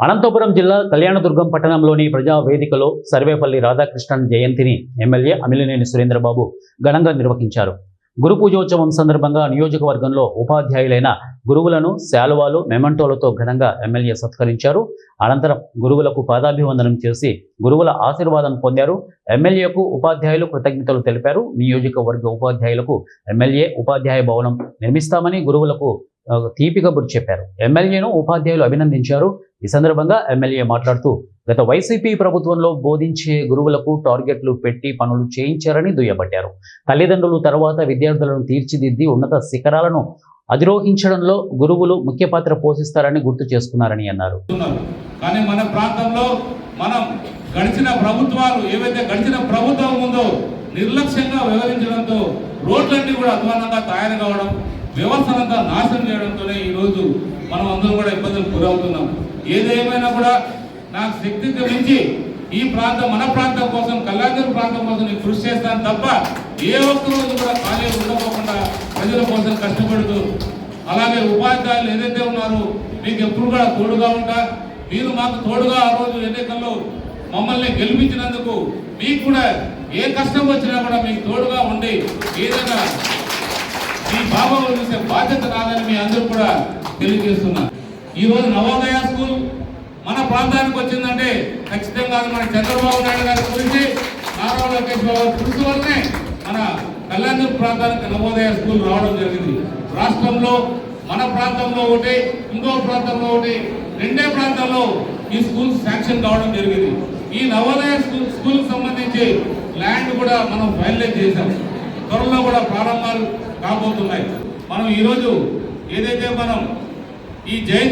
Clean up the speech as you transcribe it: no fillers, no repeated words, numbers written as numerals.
అనంతపురం జిల్లా కళ్యాణదుర్గం పట్టణంలోని ప్రజా వేదికలో సర్వేపల్లి రాధాకృష్ణన్ జయంతిని ఎమ్మెల్యే అమిలినేని సురేంద్రబాబు ఘనంగా నిర్వహించారు. గురు పూజోత్సవం సందర్భంగా నియోజకవర్గంలో ఉపాధ్యాయులైన గురువులను శాలువాలు, మెమంటోలతో ఘనంగా ఎమ్మెల్యే సత్కరించారు. అనంతరం గురువులకు పాదాభివందనం చేసి గురువుల ఆశీర్వాదం పొందారు. ఎమ్మెల్యేకు ఉపాధ్యాయులు కృతజ్ఞతలు తెలిపారు. నియోజకవర్గ ఉపాధ్యాయులకు ఎమ్మెల్యే ఉపాధ్యాయ భవనం నిర్మిస్తామని గురువులకు తీపి కబురు చెప్పారు. ఎమ్మెల్యేను ఉపాధ్యాయులు అభినందించారు. ఈ సందర్భంగా ఎమ్మెల్యే మాట్లాడుతూ గత వైసీపీ ప్రభుత్వంలో బోధించే గురువులకు టార్గెట్లు పెట్టి పనులు చేయించారని దుయ్యబట్టారు. తల్లిదండ్రులు తర్వాత విద్యార్థులను తీర్చిదిద్ది ఉన్నత శిఖరాలను అధిరోహించడంలో గురువులు ముఖ్య పాత్ర పోషిస్తారని గుర్తు చేసుకున్నారని అన్నారు. కానీ మన ప్రాంతంలో మనం గడిచిన ప్రభుత్వాలు ఏవైతే గడిచిన ప్రభుత్వం ఉందో నిర్లక్ష్యంగా వ్యవహరించడంతో రోడ్లన్నీ కూడా అధ్వానంగా తయారు కావడం, వ్యవస్థనంతా నాశనం చేయడంతోనే ఈరోజు మనం అందరూ కూడా ఇబ్బందులు గురవుతున్నాం. ఏదేమైనా కూడా నాకు శక్తికి మించి ఈ ప్రాంతం, మన ప్రాంతం కోసం, కళ్యాణదుర్గం ప్రాంతం కోసం నేను కృషి చేస్తాను తప్ప ఏ ఒక్క రోజు కూడా ఖాళీ ఉండకుండా ప్రజల కోసం కష్టపడుతూ, అలాగే ఉపాధ్యాయులు ఏదైతే ఉన్నారో మీకు ఎప్పుడు కూడా తోడుగా ఉంటా. మీరు మాకు తోడుగా ఆ రోజు ఎన్నికల్లో మమ్మల్ని గెలిపించినందుకు మీకు కూడా ఏ కష్టం వచ్చినా కూడా మీకు తోడుగా ఉండి ఏదైనా ఈ భావం చూసే బాధ్యత నాదని మీ అందరూ కూడా తెలియజేస్తున్నారు. ఈరోజు నవోదయ స్కూల్ మన ప్రాంతానికి వచ్చిందంటే ఖచ్చితంగా మన చంద్రబాబు నాయుడు గారి గురించి, నారా లోకేష్ బాబు కృషి వల్లనే మన కళ్యాణదుర్గం ప్రాంతానికి నవోదయ స్కూల్ రావడం జరిగింది. రాష్ట్రంలో మన ప్రాంతంలో ఒకటి, ఇంకో ప్రాంతంలో ఒకటి, రెండే ప్రాంతాల్లో ఈ స్కూల్ శాంక్షన్ కావడం జరిగింది. ఈ నవోదయ స్కూల్ సంబంధించి ల్యాండ్ కూడా మనం ఫైనలైజ్ చేశాం. త్వరలో కూడా ప్రారంభాలు కాబోతున్నాయి. మనం ఈరోజు ఏదైతే మనం ఈ జయంతి